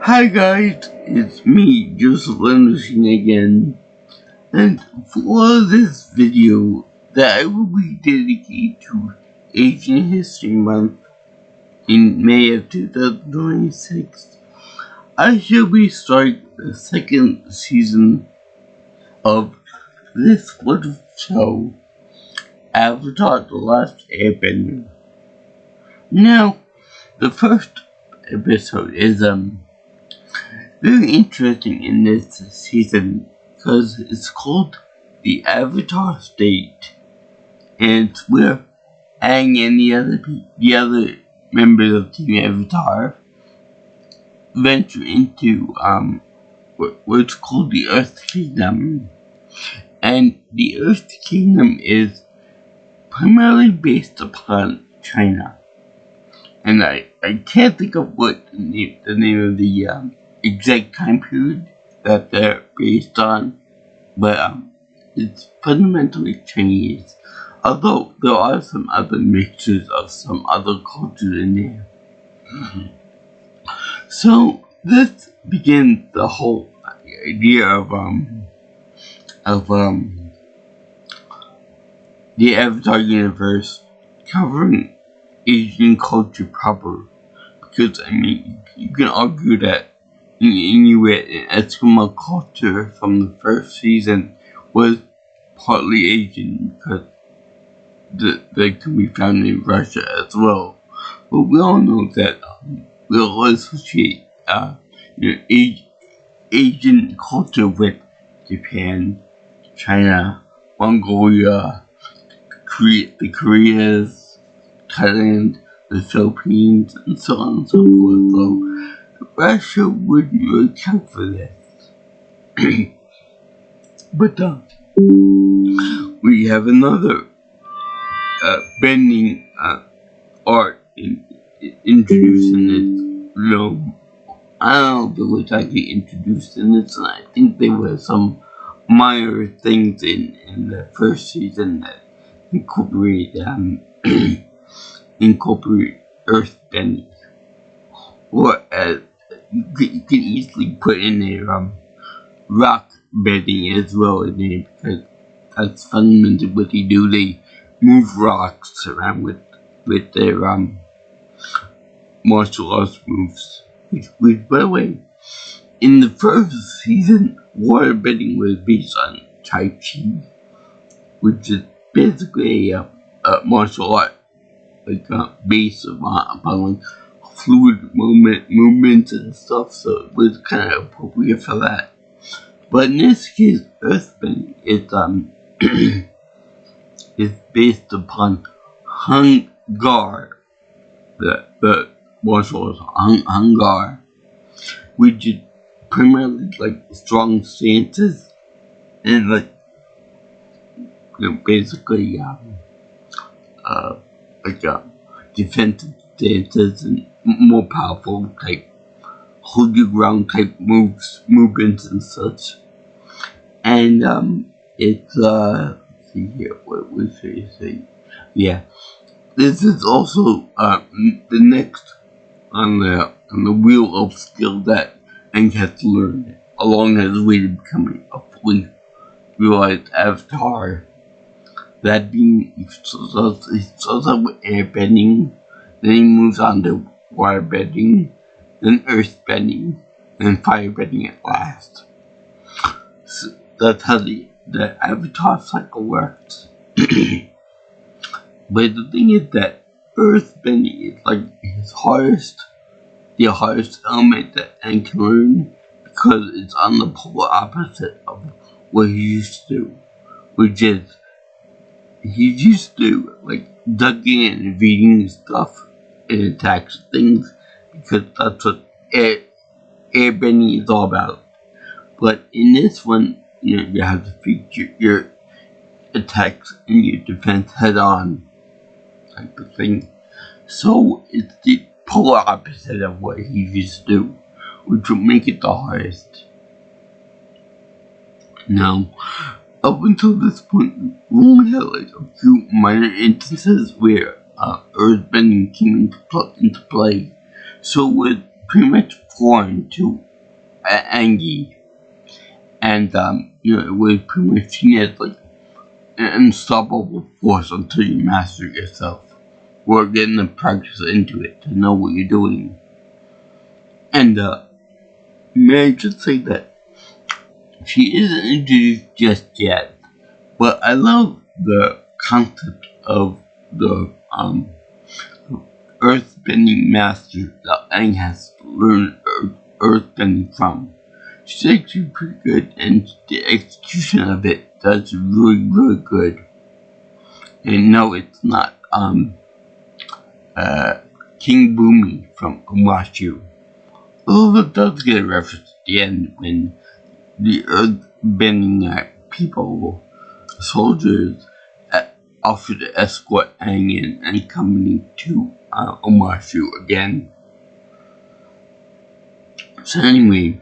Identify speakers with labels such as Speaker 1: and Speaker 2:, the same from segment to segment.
Speaker 1: Hi guys, it's me, Joseph Anderson again, and for this video that I will be dedicated to Asian History Month in May of 2026, I shall be starting the second season of this wonderful show, Avatar: The Last Airbender. Now, the first episode is very interesting in this season because it's called the Avatar State, and it's where Aang and the other members of Team Avatar venture into what's called the Earth Kingdom, and the Earth Kingdom is primarily based upon China, and I can't think of what the name of the exact time period that they're based on, but it's fundamentally Chinese, although there are some other mixtures of some other cultures in there. So this begins the whole idea of the Avatar universe covering Asian culture proper, because I mean you can argue that Inuit and Eskimo culture from the first season was partly Asian because they can be found in Russia as well. But we all know that we'll associate Asian culture with Japan, China, Mongolia, the Koreas, Thailand, the Philippines, and so on and so forth. So Russia wouldn't really count for this. But we have another bending art introduced in this. I don't know if it was actually introduced in this, and I think there were some minor things in the first season that incorporate earth bending, or you can easily put in a rock bending as well in there, because that's fundamentally what they do. They move rocks around with their martial arts moves. Which, by the way, in the first season, water bending was based on Tai Chi, which is basically a martial art, based upon like fluid movements and stuff, so it was kind of appropriate for that. But in this case, earthbending is based upon Hungar, the martial arts Hungar, which is primarily like strong stances and basically defensive stances and more powerful type hold your ground type movements and such. And it's let's see here, what should you say? Yeah, this is also the next on the wheel of skill that Aang has to learn along his way to becoming a fully realized avatar. That being, he starts out with airbending, then he moves on to water bending, then earth bending, and fire bending at last. So that's how the avatar cycle works. But the thing is that earth bending is like the hardest element that Aang can learn, because it's on the polar opposite of what he used to do, which is he's used to ducking and evading stuff and attacks things, because that's what airbending is all about. But in this one, you have to feature your attacks and your defense head on type of thing. So it's the polar opposite of what he used to do, which will make it the hardest. Now, up until this point, we only had a few minor instances where earthbending came into play. So it was pretty much foreign to Angie, and it was pretty much seen as like an unstoppable force until you master it yourself, or getting the practice into it to know what you're doing. And may I just say that she isn't introduced just yet, but I love the concept of the earthbending master that Aang has to learn earthbending from. She's actually pretty good, and the execution of it does really, really good. And no, it's not King Boomy from Umashu. Although it does get a reference at the end when the earthbending people, soldiers, offer to escort Aang and company to Umashu again. So anyway,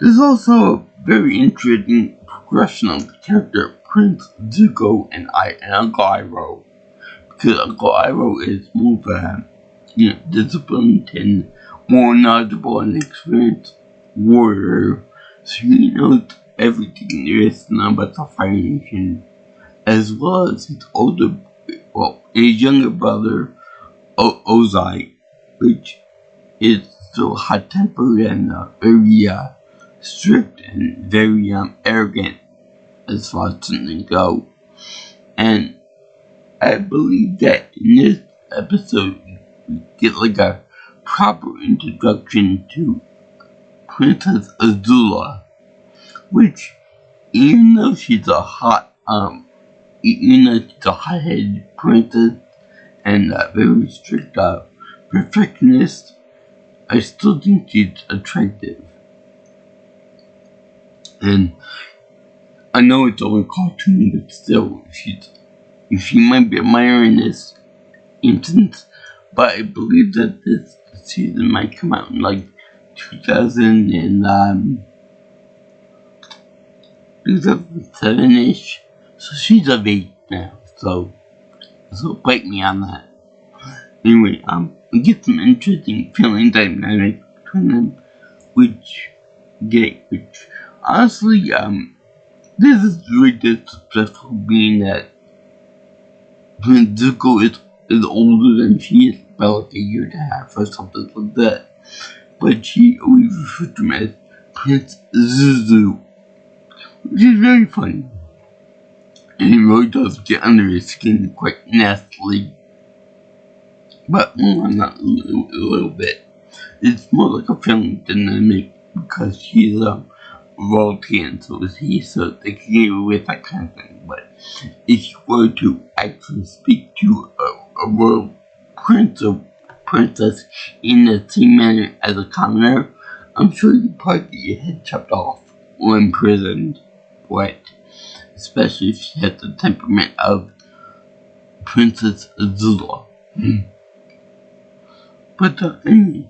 Speaker 1: there's also a very interesting progression of the character Prince Zuko and Uncle Iroh, because Uncle Iroh is more of a disciplined and more knowledgeable and experienced warrior, so he knows everything there is to know about the Fire Nation, as well as his younger brother Ozai, which is so hot-tempered and very strict and very arrogant as far as something go. And I believe that in this episode we get like a proper introduction to Princess Azula, which, even though she's a hot-headed princess and a very strict perfectionist, I still think she's attractive. And I know it's only cartoon, but still, she might be admiring this instance, but I believe that this season might come out in like 2007-ish, so she's of age now, so bite me on that. Anyway, we get some interesting feeling dynamic between them, which honestly, this is really disrespectful, being that Zuko is older than she is, about like a year and a half or something like that. But she always refers to him as Prince Zuzu, which is very funny. And he really does get under his skin quite nastily. But not a little bit. It's more like a family dynamic because she's royalty and so is he, so they can get away with that kind of thing. But if you were to actually speak to a royal prince or princess in the same manner as a commoner, I'm sure you'd probably get your head chopped off or imprisoned for it, especially if she has the temperament of Princess Azula. But anyway,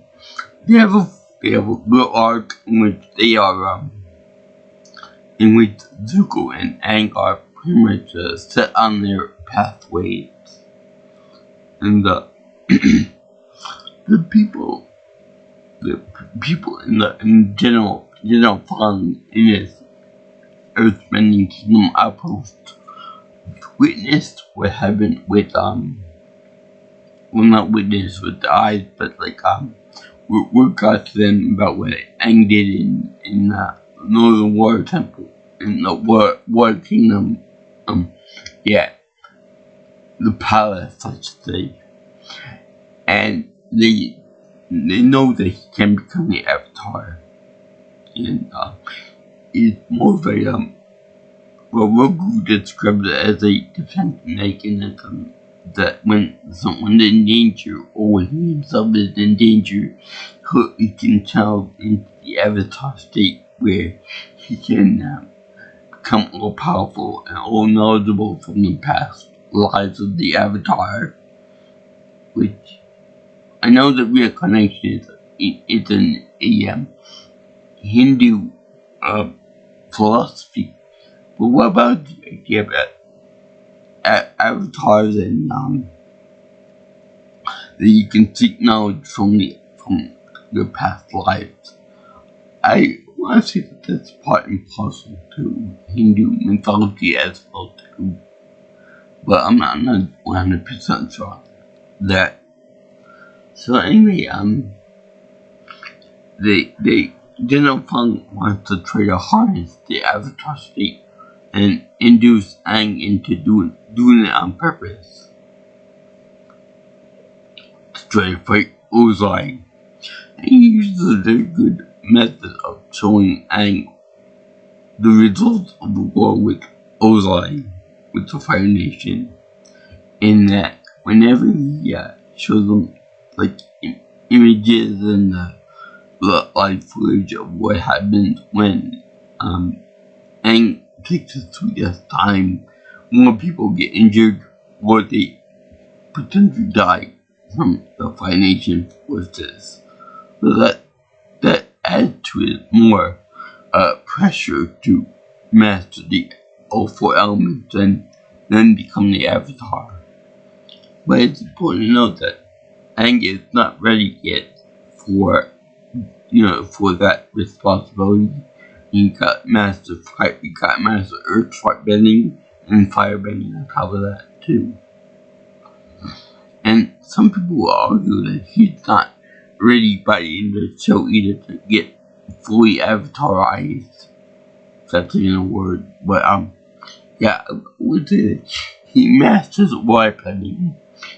Speaker 1: they have a good arc in which they are in which Zuko and Aang are pretty much set on their pathways, and the people in general found in this earthbending kingdom outpost witnessed what happened with not witnessed with the eyes, but like word got to them about what Aang did in Northern Water Temple, in the Water Kingdom, the palace, I should say. And they know that he can become the Avatar. And it's more of a, Roku described it as a defense mechanism that when someone's in danger, or when he himself is in danger, he can channel into the Avatar state where he can become all powerful and all knowledgeable from the past lives of the Avatar, which I know that reincarnation is a Hindu philosophy, but what about the idea about avatars and that you can seek knowledge from your past lives. I want to say that that's part and parcel to Hindu mythology as well too, but I'm not 100% sure on that. So anyway, they Feng wants to try to harness the Avatar state and induce Aang into doing it on purpose to try to fight Ozai. And he uses a very good method of showing Aang the results of the war with Ozai, with the Fire Nation, in that whenever he shows them like images and the live footage of what happens when Aang takes his sweetest time, more people get injured or they potentially die from the Fire Nation forces. So that adds to it more pressure to master the all four elements and then become the Avatar. But it's important to note that Aang is not ready yet for that responsibility. He got master earth fire bending and fire bending on top of that too. And some people will argue that he's not ready by the end of the show either to get fully Avatarized. If that's even a word. But yeah, I would say that he masters water bending.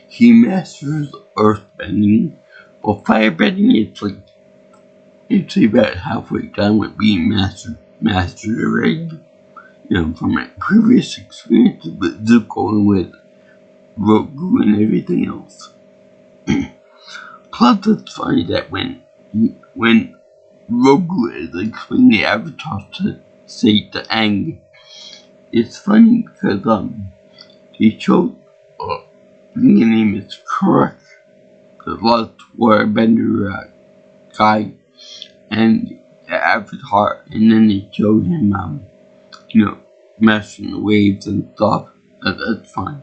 Speaker 1: He masters earth bending. But fire bending, it's about halfway done with being mastered already. From my previous experiences with Zuko and with Roku and everything else. Plus, it's funny that when Roku is explaining the Avatar to say to Aang, it's funny because they showed I think his name is Kuruk, the last waterbender guy, and the Avatar, and then they showed him mashing the waves and stuff. That's fine.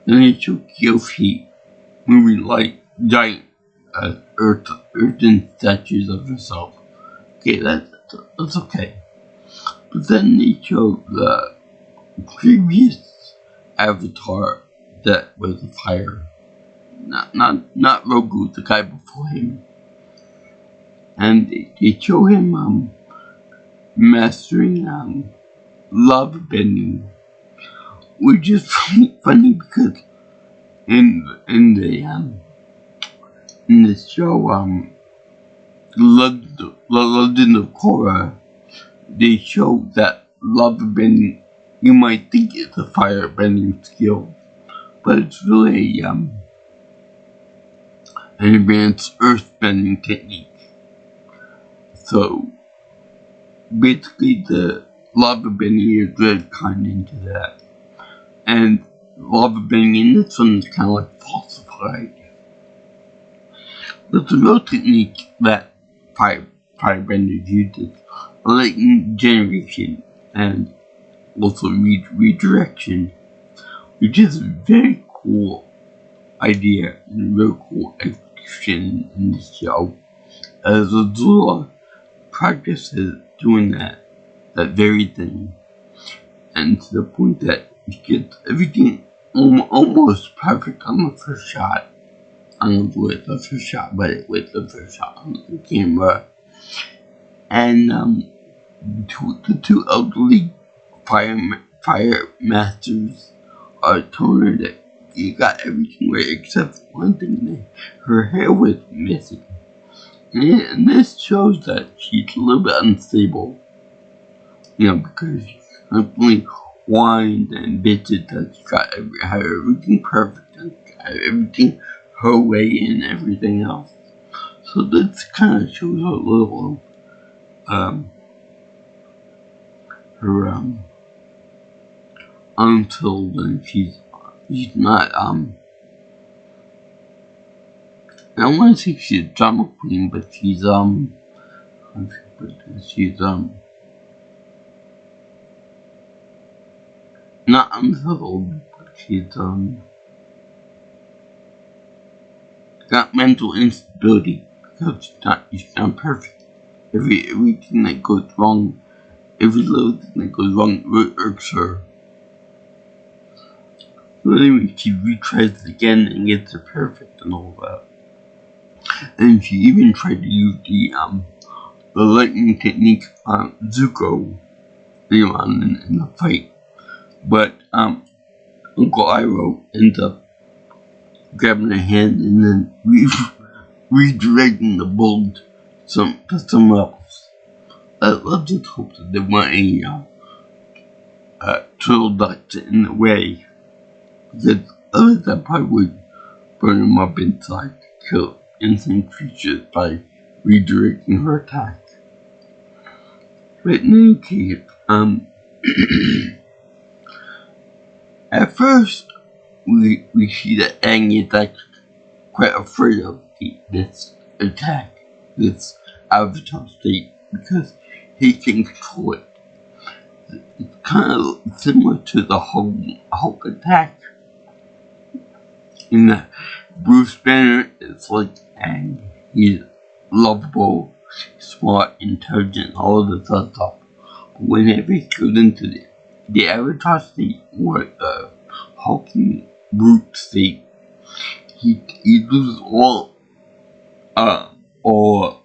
Speaker 1: Then they showed Kyoshi moving like giant earthen statues of herself. Okay, that's okay. But then they showed the previous Avatar that was a fire. Not Roku, the guy before him. And they show him mastering lava bending, which is funny because in the show the Legend of Korra, they show that lava bending, you might think it's a fire bending skill, but it's really an advanced earth bending technique. So basically the lava bending is very kind into that. And lava bending in this one is kind of like falsified. But the real technique that firebenders use is latent generation and also redirection, which is a very cool idea and a very cool execution in this show. As Azula practices doing that very thing, and to the point that he gets everything almost perfect on the first shot. I don't know with the first shot, but with the first shot on the camera. And the two elderly fire masters are telling her that you got everything right except one thing, her hair was missing. And this shows that she's a little bit unstable. Because she constantly whined and bitched that she got everything perfect and got everything her way and everything else. So this kind of shows a little her until when she's not I don't want to say she's a drama queen, but she's not unsettled, but she's got mental instability. because it's not perfect. Everything that goes wrong, every little thing that goes wrong irks her. So anyway, she retries it again and gets it perfect and all that. And she even tried to use the lightning technique on Zuko later on in the fight. But Uncle Iroh ends up grabbing her hand and then redirecting the bolt to somewhere else. Let's just hope that there weren't any turtle ducks in the way, because otherwise that probably would burn them up inside to kill innocent creatures by redirecting her attack. But in any case, at first we see that Aang is actually quite afraid of this attack, this avatar state, because he can control it. It's kind of similar to the Hulk attack, in that Bruce Banner is like Aang. He's lovable, smart, intelligent, all of this other stuff. But whenever he goes into the avatar state, or the hulking brute state, he loses all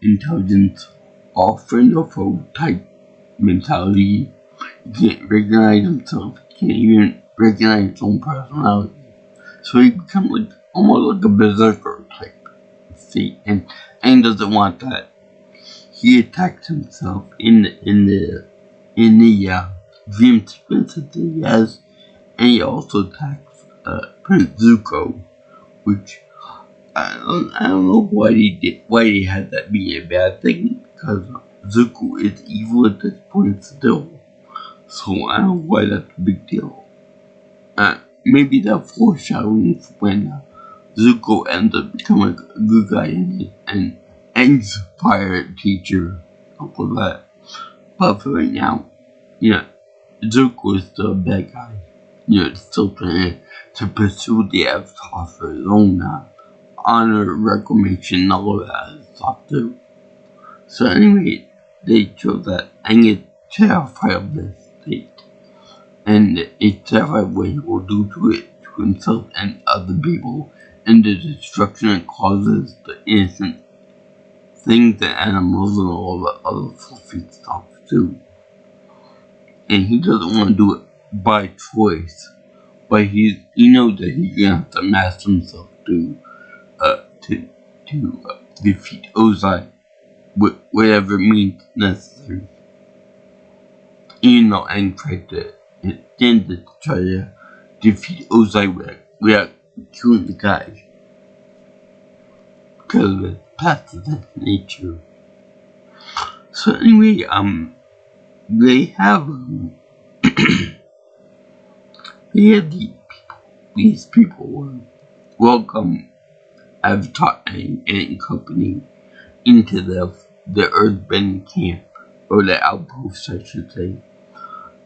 Speaker 1: intelligence, all friend or foe type mentality. He can't recognize himself, he can't even recognize his own personality. So he becomes almost like a berserker type state, and Aang doesn't want that. He attacks himself in the dream sequence that he has, and he also attacks Prince Zuko, which I don't know why he had that be a bad thing, because Zuko is evil at this point still. So I don't know why that's a big deal. Maybe that foreshadowing when Zuko ends up becoming a good guy and Aang's pirate teacher, all that. But for right now, Zuko is still a bad guy. Still trying to pursue the Avatar for his own honor, reclamation, all of that stuff too. So anyway, they show that Aang is terrified of this state, and it's terrified what he will do to it, to himself and other people, and the destruction it causes the innocent things, the animals, and all the other fluffy stuff too. And he doesn't want to do it by choice, but he knows that he's gonna have to master himself to defeat Ozai with whatever means necessary. Even though Aang tried to try to defeat Ozai without killing the guy, because of his passive nature. So anyway, they have these people welcome Avatar and company into the Earthbending camp, or the outpost, I should say.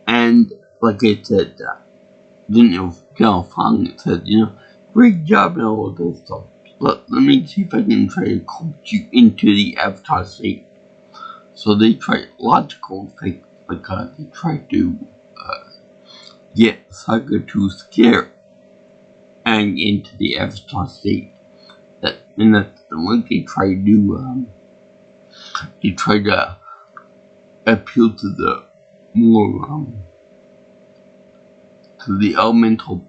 Speaker 1: And like I said, General Fang said, great job and all of this stuff. Let me see if I can try to coach you into the Avatar state. So they tried logical things, like they tried to get Sokka to scare Aang into the Avatar state. And that's the one they tried to do. They tried to appeal to the more to the elemental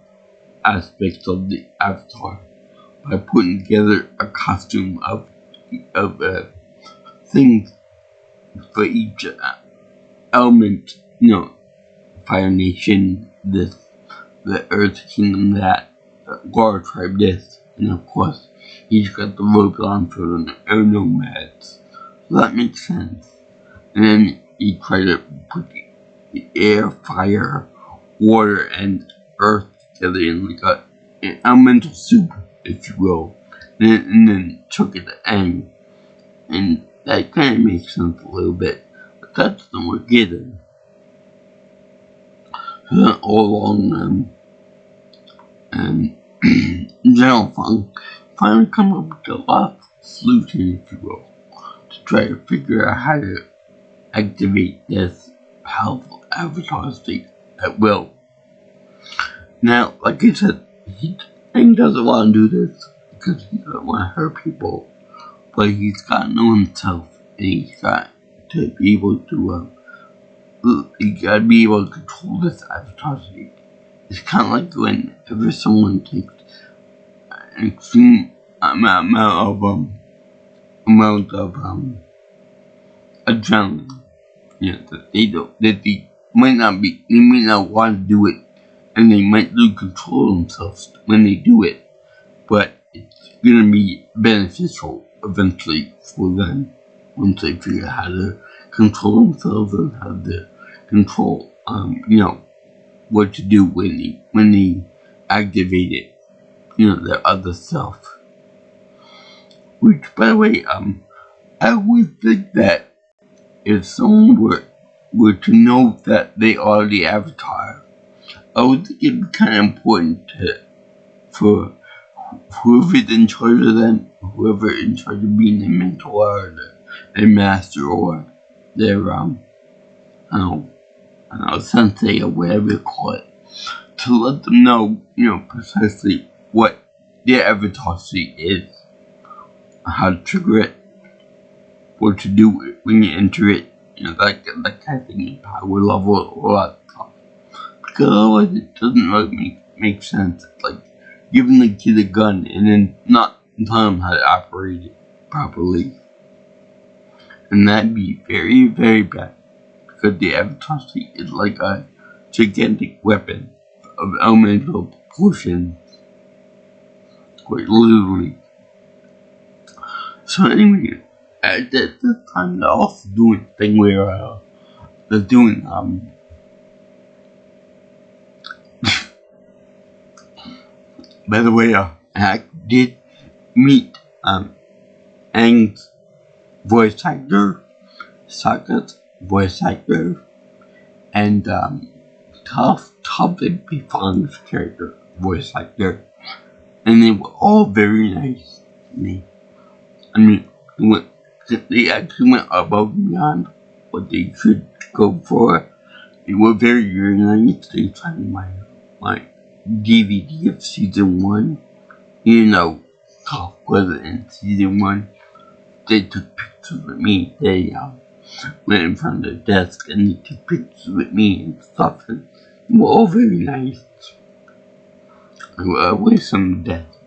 Speaker 1: aspects of the Avatar by putting together a costume of things for each element. Fire Nation, the Earth Kingdom, that Guar Tribe, this, and of course he's got the rope on for the air nomads. So that makes sense. And then he tried to put the air, fire, water, and earth together in like an elemental soup, if you will, and then took it to Aang. And that kind of makes sense a little bit, but that doesn't work either. So then all along, General Fang finally come up with the last solution, if you will. try to figure out how to activate this powerful avatar state at will. Now, like I said, he doesn't want to do this because he doesn't want to hurt people, but he's got to know himself, and he's got to be able to, control this avatar state. It's kind of like whenever someone takes an extreme amount of adrenaline, that they may not want to do it, and they might lose control of themselves when they do it, but it's gonna be beneficial eventually for them once they figure out how to control themselves and how to control, what to do when they activate it, their other self. Which, by the way, I would think that if someone were to know that they are the avatar, I would think it'd be kind of important for whoever's in charge of them, whoever in charge of being their mentor or their master or their, sensei or whatever you call it, to let them know, precisely what their avatar state is, how to trigger it, what to do when you enter it, that kind of thing, power level, all that stuff. Because otherwise it doesn't really make sense. It's like giving the kid a gun and then not telling him how to operate it properly. And that'd be very, very bad. Because the avatar state is like a gigantic weapon of elemental proportions. Quite literally. So anyway, at this time they're also doing a thing where they're doing by the way, I did meet Aang's voice actor, Sokka's voice actor, and Toph and Bifan's character voice actor, and they were all very nice to me. I mean, they actually went above and beyond what they should go for. They were very, very nice. They signed my DVD of season 1. Toph wasn't in season 1. They took pictures with me. They went in front of the desk and they took pictures with me and stuff. And they were all very nice. They were away from the desk.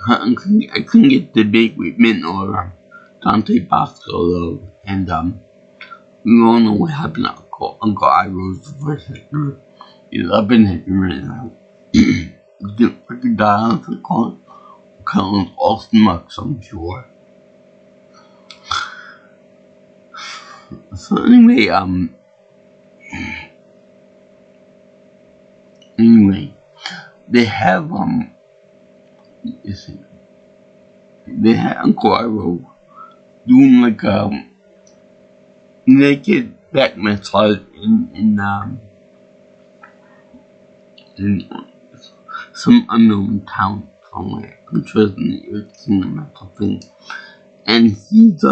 Speaker 1: I couldn't get the date with Mint or Dante Bosco though, and we all know what happened to Uncle Iroh's voice actor. He's up in heaven right now. Didn't freaking die on the call. Calling all smucks, I'm sure. So anyway, they have they had Uncle Iroh doing like naked back massage in some unknown town somewhere. I'm sure it's in the mental thing. And he's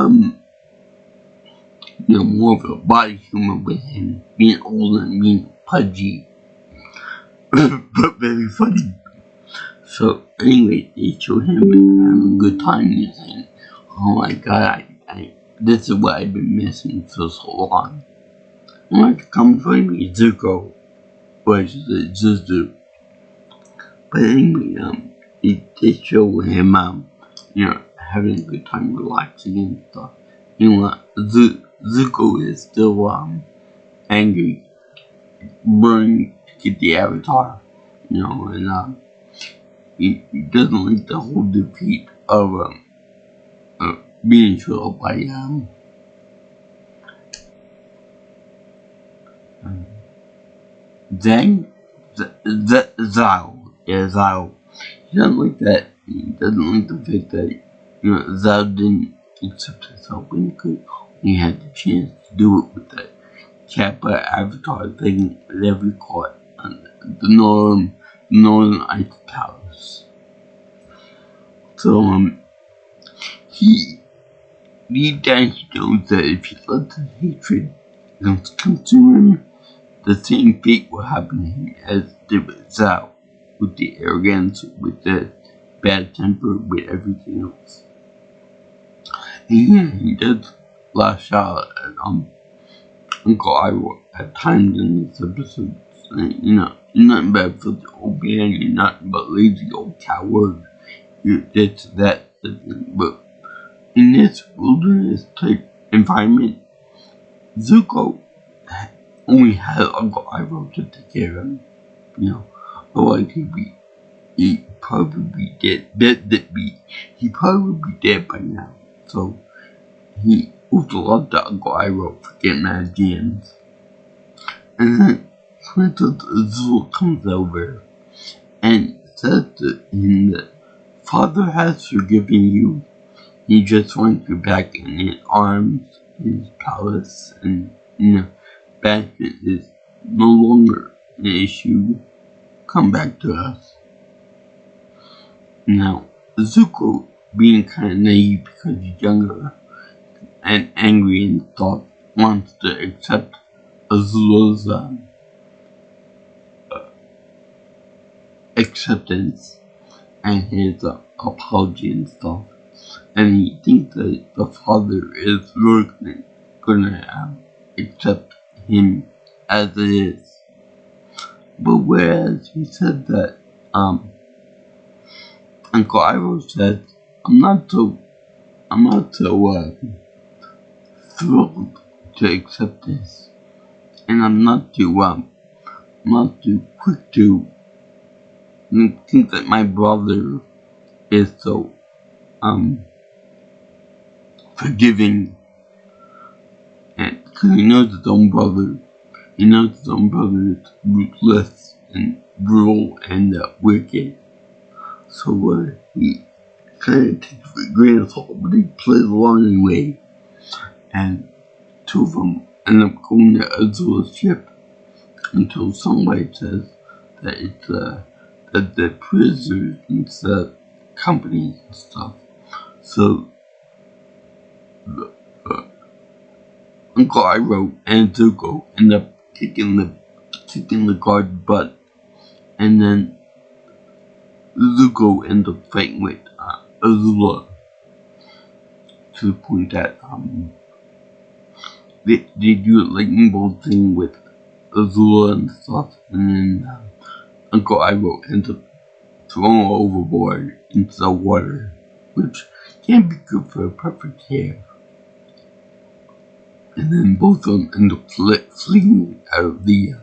Speaker 1: more of a body humor with him being old and being pudgy. But very funny. So anyway, they show him having a good time and he's saying, oh my god, this is what I've been missing for so long. I want to come join me, Zuko. Or I should say Zuzu. But anyway, they show him, having a good time relaxing and stuff. Zuko is still, angry, burning to get the avatar, and, he doesn't like the whole defeat of, being killed by, Zhao. Yeah, Zhao. He doesn't like that. He doesn't like the fact that, Zhao didn't accept himself when he had the chance to do it with that Kappa avatar thing, whatever you call it, on the Northern Ice Palace. So, he deep down he knows that if he lets his hatred consume him, the same fate will happen to him as did with Zhao, with the arrogance, with the bad temper, with everything else. And yeah, he does lash out at Uncle Iroh at times in this episode. You know, you're not bad for the old man, you're not but lazy old coward, you're this, that, but in this wilderness type environment, Zuko only had Uncle Iroh to take care of him. You know, otherwise he'd probably be dead. He'd probably be dead by now. So he also loved the Uncle Iroh for getting mad jams. And then Princess Azula comes over and says to him that Father has forgiven you. He just wants you back in his arms, in his palace, and banishment is no longer an issue. Come back to us. Now, Zuko, being kind of naive because he's younger and angry and stuff, wants to accept Azula's acceptance and his apology and stuff. And he thinks that the father is really gonna accept him as it is. But whereas he said that, Uncle Iroh said, I'm not so thrilled to accept this, and I'm not too quick to think that my brother is so forgiving, and because he knows his own brother is ruthless and brutal and wicked. So he kind of takes it for granted, but he plays along anyway. And two of them end up going to Azula's ship until somebody says that it's that the prisoners and the company and stuff. So Uncle Iroh and Zuko end up kicking the guard's butt, and then Zuko ends up fighting with Azula to the point that they do a lightning bolt thing with Azula and stuff, and then Uncle Iroh ends up throwing her overboard into the water, which can't be good for a perfect hair. And then both of them end up fleeing out of the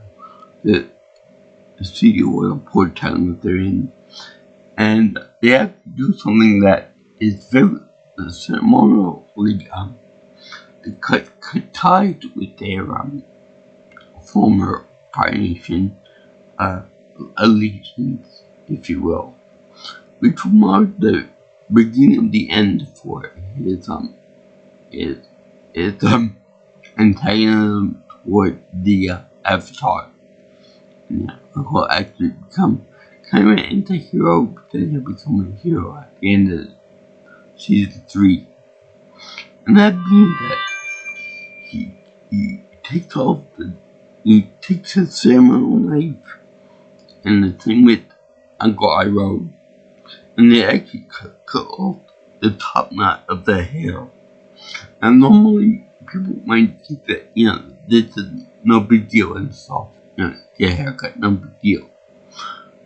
Speaker 1: studio or the port town that they're in. And they have to do something that is very ceremonially cut ties with their former Fire Nation allegiance, if you will, which will mark the beginning of the end for his antagonism toward the Avatar. Yeah, he'll actually become kind of an anti-hero, but then he'll become a hero at the end of season 3. And that means that he takes his ceremonial knife, and the thing with Uncle Iroh, and they actually cut off the top knot of the hair. And normally people might think that, this is no big deal and stuff. Get a haircut, no big deal.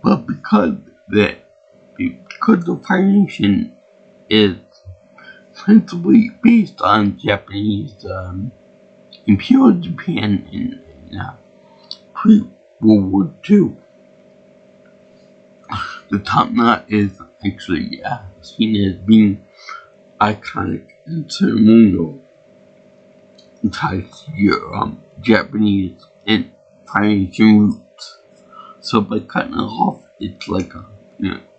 Speaker 1: But because the Fire Nation is principally based on Japanese Imperial Japan in pre-World War II, the top knot is actually seen as being iconic and ceremonial tied to your Japanese and Fire Nation roots. So by cutting it off, it's like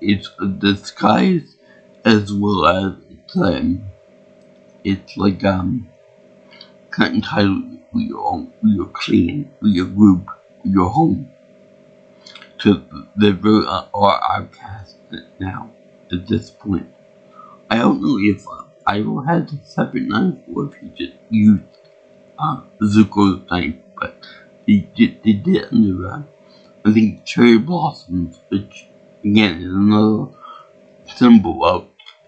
Speaker 1: it's a disguise as well as it's like cutting ties with your clan, with your group, with your home. To the very outcast now at this point. I don't know if Ivo has a separate knife, or if he just used Zuko's knife, but they did it under, I think, cherry blossoms, which again is another symbol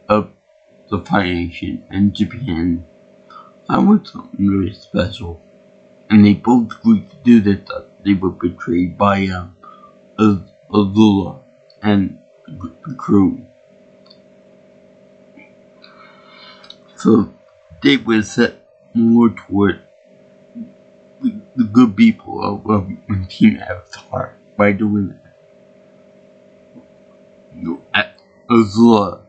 Speaker 1: of the Fire Nation and Japan. That was something really special. And they both agreed to do this. They were betrayed by Azula and the crew. So they were set more toward the good people of Team Avatar by doing that. Azula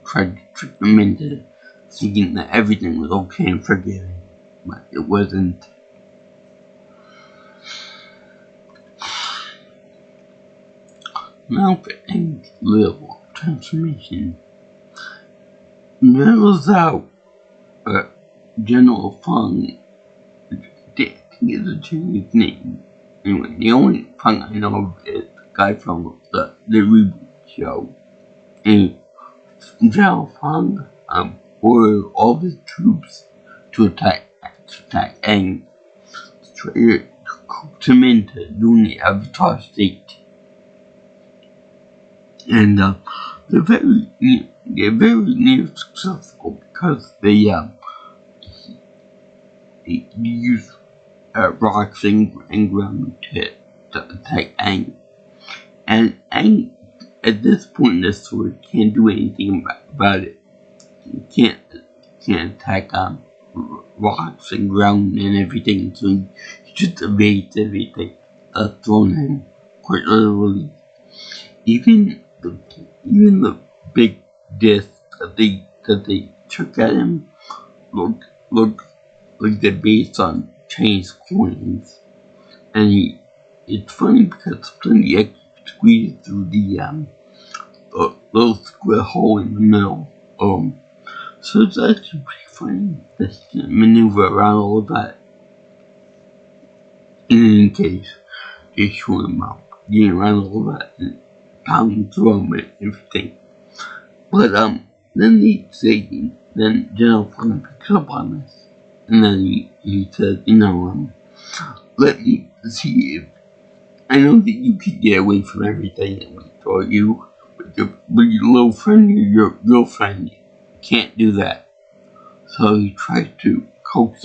Speaker 1: tried to trick them into thinking that everything was okay and forgiving, but it wasn't. Now for Aang's little transformation. General Zhao, General Feng, I think is a Chinese name. Anyway, the only Feng I know is the guy from the reboot show. And Zhao Feng ordered all his troops to attack Aang, to try to coax him into doing the Avatar state. And they're very near successful because they use rocks and ground to attack Aang. And Aang, at this point in the story, can't do anything about it. He can't attack rocks and ground and everything, so he just evades everything that's thrown at him, quite literally. Even the big disc that they took at him look like they're based on Chinese coins, and it's funny because sometimes he actually squeezed through the little square hole in the middle. So it's actually pretty funny that he can maneuver around all of that. In any case, they show him getting around all of that and pounding through him and everything. But then General Feng picks up on this, and then he says, let me see if I know that you can get away from everything that we taught you, but your little friend, your girlfriend, can't do that. So he tries to coax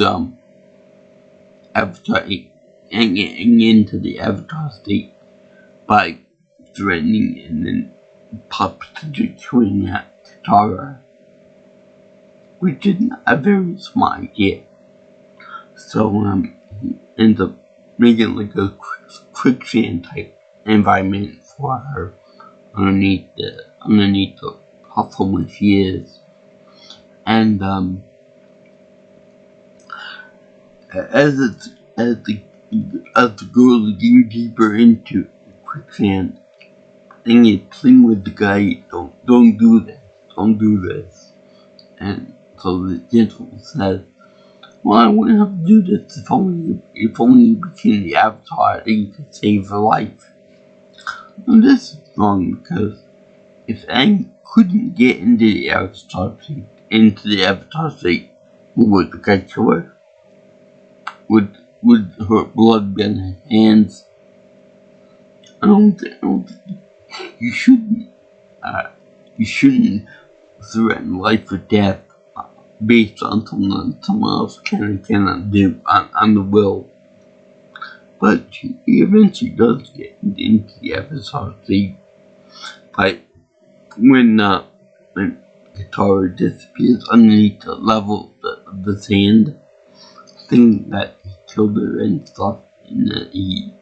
Speaker 1: Avatar into the Avatar state by threatening and then possibly killing Katara, which is not a very smart idea. So he ends up making like a quicksand type environment for her underneath the platform where she is. And as the girl is getting deeper into quicksand, and he's playing with the guy, don't do this. And so the gentleman says, well, I wouldn't have to do this if only you became the Avatar that you could save her life. And this is wrong because if Aang couldn't get into the Avatar state, would the guy kill her? Would her blood be on her hands? I don't think you shouldn't threaten life or death based on something someone else can and cannot do on the will. But he eventually does get into the Avatar state. But when Katara disappears underneath the level of the sand, thinking that he killed her and stuff, and that he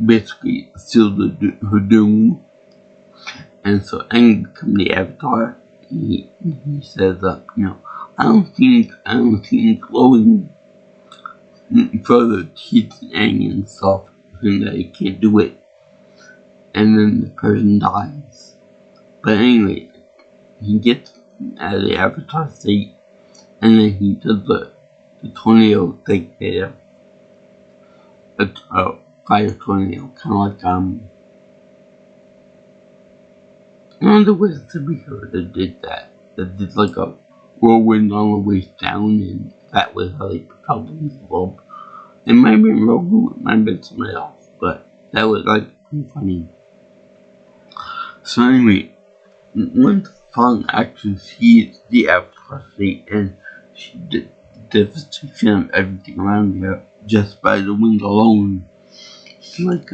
Speaker 1: basically sealed her doom. And so Aang becomes the Avatar. He says, I don't think glowing further teaching Aang and stuff, saying that he can't do it. And then the person dies. But anyway, he gets out of the Avatar state, and then he does the tornado thing there. A fire tornado, kind of like, one of the ways to be here that did that that did like a whirlwind on the way down, and that was how they propelled themselves up. It might have been Rogu, it might have been somebody else, but that was like pretty funny. So anyway, one fun actually sees the Avatar state, and she did devastation of everything around her just by the wind alone. It's like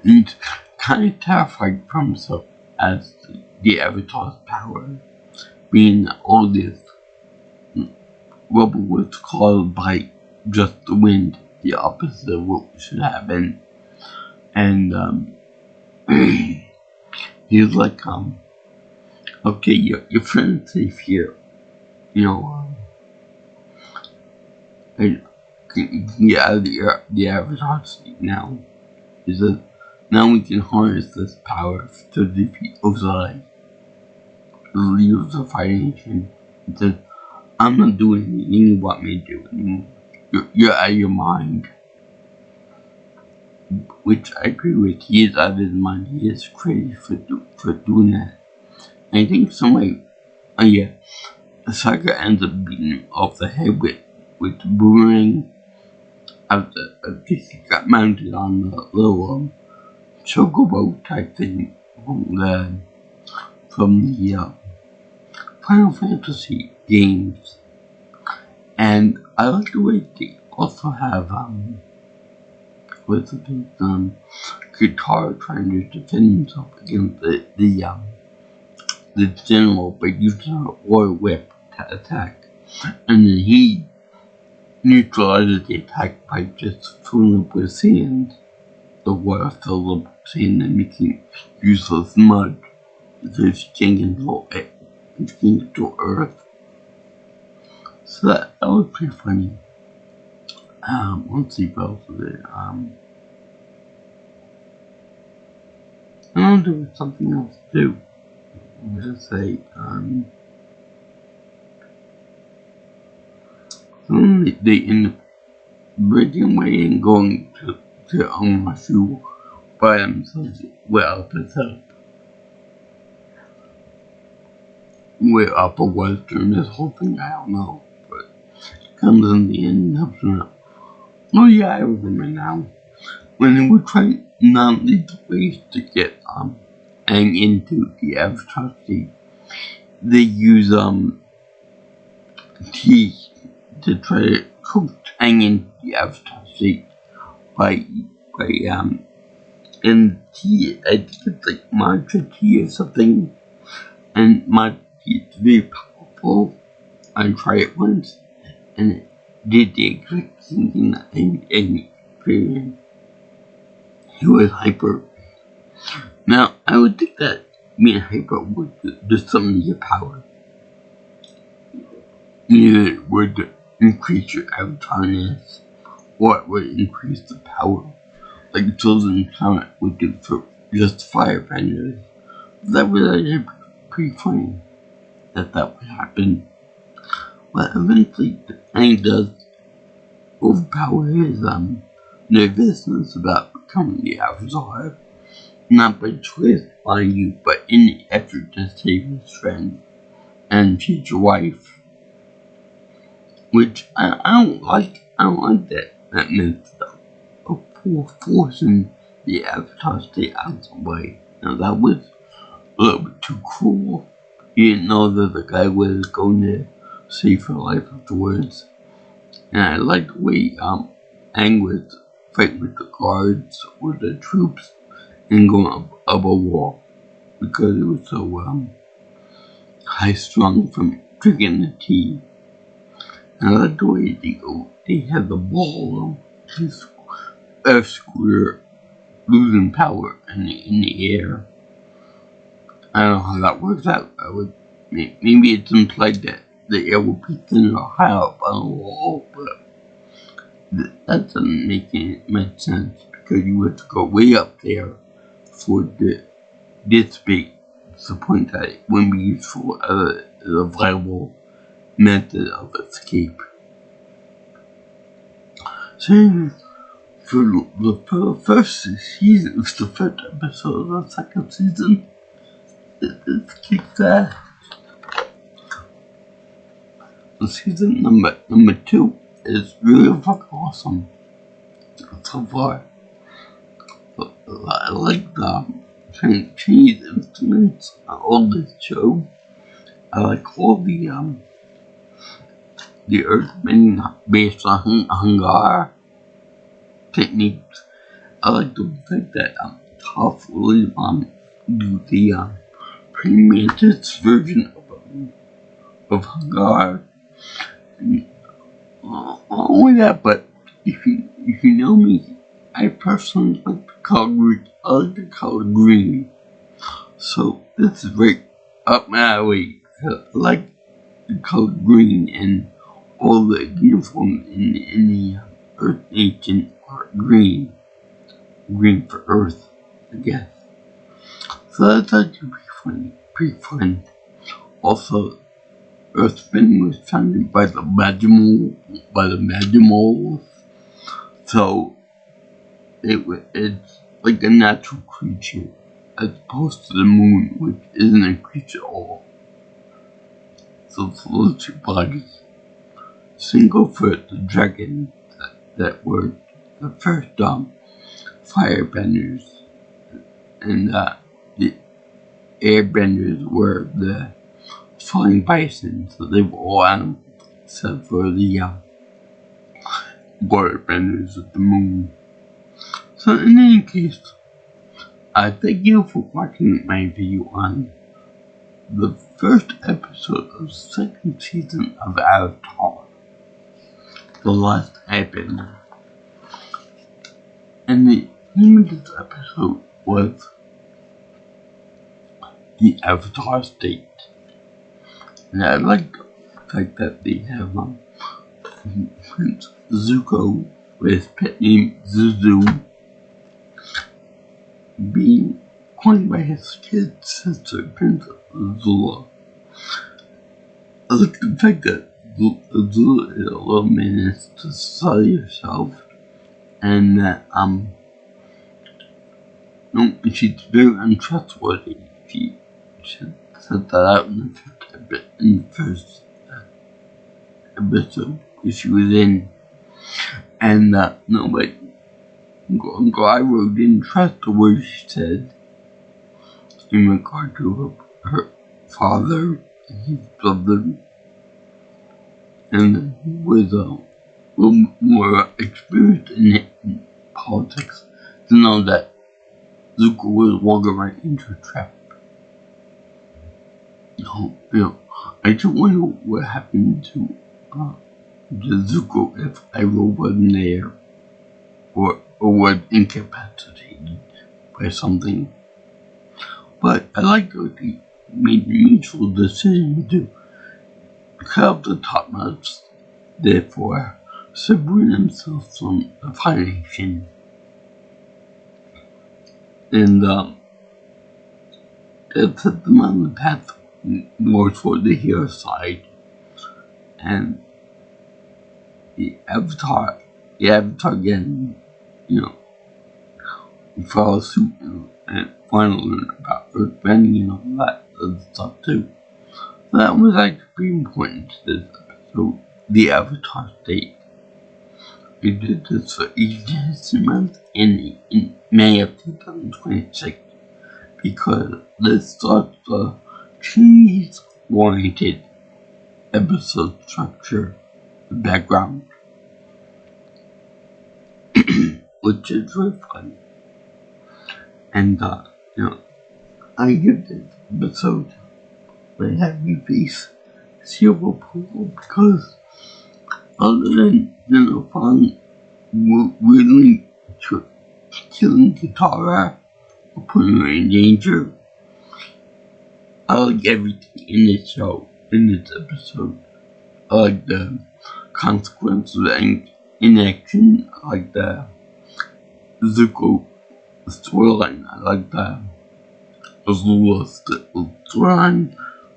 Speaker 1: it's kind of terrified from himself as the Avatar's power, being that all this rubble was caused by just the wind, the opposite of what should happen. And he's like, okay, your friend's safe here, and you can get out of the Avatar state now. He says, now we can harness this power to defeat Ozai, the leader of the fighting nation. He says, I'm not doing anything you want me to do anymore. You're out of your mind. Which I agree with. He is out of his mind. He is crazy for doing that. And I think Saga ends up beating him off the head with the boomerang after he got mounted on the little chocobo type thing from the Final Fantasy games. And I like the way they also have Guitar trying to defend himself against the general by using an oil whip to attack, and then he neutralizes the attack by just filling up with sand. The water filled up with sand and making useless mud because you can't control it. You can't control Earth. So that was pretty funny. Let's see what else is there. I don't know, there was something else too. I'm gonna say, they end up breaking away and going to Omashu by themselves without his help. Where Upper was during this whole thing, I don't know, but it comes in the end and helps him out. Oh yeah, I remember now. When they were trying non-lethal ways to get Aang into the Avatar state, they use tea to try to cook Aang into the Avatar state by and tea, I think it's like matcha tea or something, and matcha tea is very powerful. I tried it once, and it did the exact same thing that Aang experienced. He was hyper. Now, I would think that being hyper would do something to your power. Either it would increase your avatarness, or it would increase the power, like Chosen Comet would do for just firebenders. That was actually pretty funny that would happen. But eventually, Aang does overpower his nervousness about becoming the Avatar, not by choice, mind you, but in the effort to save his friend and future wife. Which I don't like. I don't like that meant stuff. Before forcing the Avatar state out of the way. Now that was a little bit too cruel. You didn't know that the guy was going to save her life afterwards. And I like the way Aang was fighting with the guards or the troops and going up a wall because it was so high strung from drinking the tea. And I like the way they had the ball his Earth scooter losing power in the air. I don't know how that works out. Maybe it's implied that the air will be thinner or higher up on the wall, but that doesn't make much sense because you have to go way up there for the dissipate. It's the point that it wouldn't be useful as a viable method of escape. So, for the first season, it was the first episode of the second season. let's kick that. Season number 2 is really fucking awesome so far. I like the Chinese instruments on this show. I like all the earthbending based on Hangar techniques. I like the fact that Toph really do the pre-mantis version of Hangar. Not only that, but if you know me, I personally like the color green. I like the color green. So this is right up my alley. I like the color green and all the uniforms in the Earth Agent are green. Green for Earth, I guess. So that's actually pretty fun. Also, Earthbending was founded by the Magimoles. So it's like a natural creature as opposed to the moon, which isn't a creature at all. So it's those two bodies. Singlefoot, the dragon that were the first firebenders, and the airbenders were the flying bison, so they were all animals except for the waterbenders of the moon. So in any case, thank you for watching my video on the first episode of the second season of Avatar, The Last Airbender. And the name of this episode was The Avatar State. And I like the fact that they have Prince Zuko with his pet name Zuzu being coined by his kid sister, Princess Azula. I like the fact that Azula is a little menace to society herself, and that she's very untrustworthy. She said that out in the first episode she was in, and nobody. Gyro didn't trust the words she said in regard to her father and his brother, and he was a little more experienced in politics to know that Zuko was walking right into a trap. I just wonder what happened to Zuko if Iroh wasn't there, or was incapacitated by something. But I like that they made the mutual decision to cut off the top nuts, therefore separate themselves from the Fire Nation. And that set them on the path more toward the hero side. And the Avatar again, follow suit and finally learn about earthbending and all that other stuff too. So that was actually pretty important to this episode, the Avatar State. We did this for Asian History Month in May of 2026 because this starts the Chinese-oriented episode structure, the background, which is really fun. And, I give this episode a happy face, zero approval, because other than, fun, really killing Katara or putting her in danger, I like everything in this show, in this episode. I like the consequences and inaction. I like the Zuko storyline. I like the Azula storyline.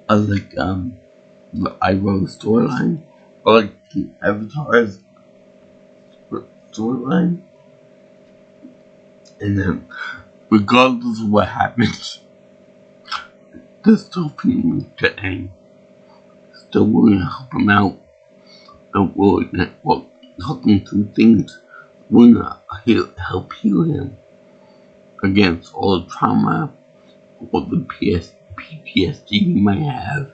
Speaker 1: I like the Iroh storyline. I like the Avatar's storyline. And then, regardless of what happens, they're still feeling to end. Still willing to help him out. Still willing to help him through things. Willing to help heal him against all the trauma, all the PTSD he might have,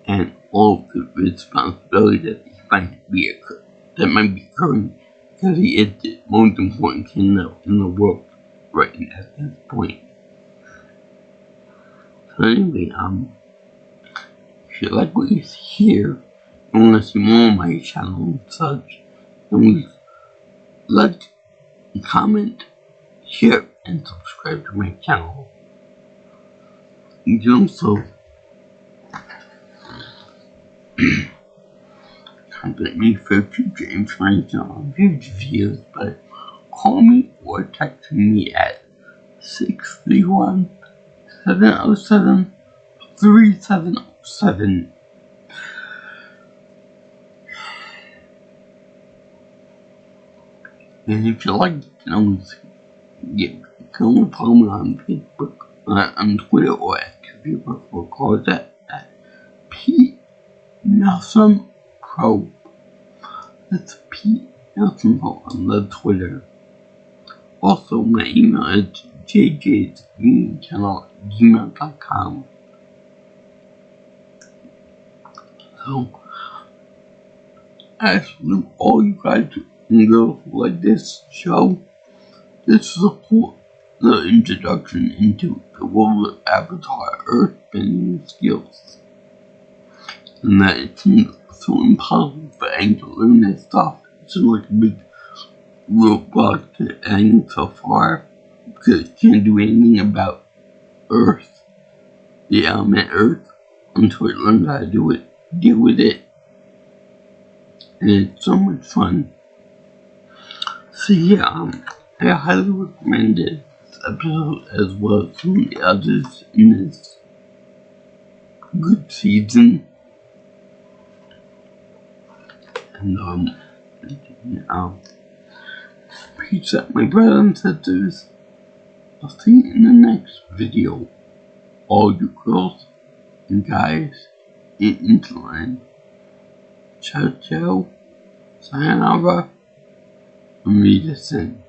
Speaker 1: and all of the responsibility that he might be occurring, because he is the most important kid in the world right at this point. So anyway, if you like what you see here, and want to see more on my channel and such, then please like, comment, share, and subscribe to my channel. You can also contact me for future information on future videos by calling me or texting me at 631-707-3707. And if you like, you can always follow me on Facebook, on Twitter, or if you prefer, call that at P Nelson Pro. That's P Nelson Pro on the Twitter. Also, my email is jjscreenchannel@gmail.com. So, I salute all you guys and girls who like this show. This support the introduction into the world of Avatar earthbending skills, and that it seems so impossible for Aang to learn this stuff. It's like a big roadblock to Aang so far, because he can't do anything about Earth, the element Earth, until he learns how to deal with it. And it's so much fun. So yeah, I highly recommend this episode as well as some of the others in this good season. And peace out, my brothers and sisters. I'll see you in the next video. All you girls and guys in Interline. Ciao ciao, sayonara, and read us in.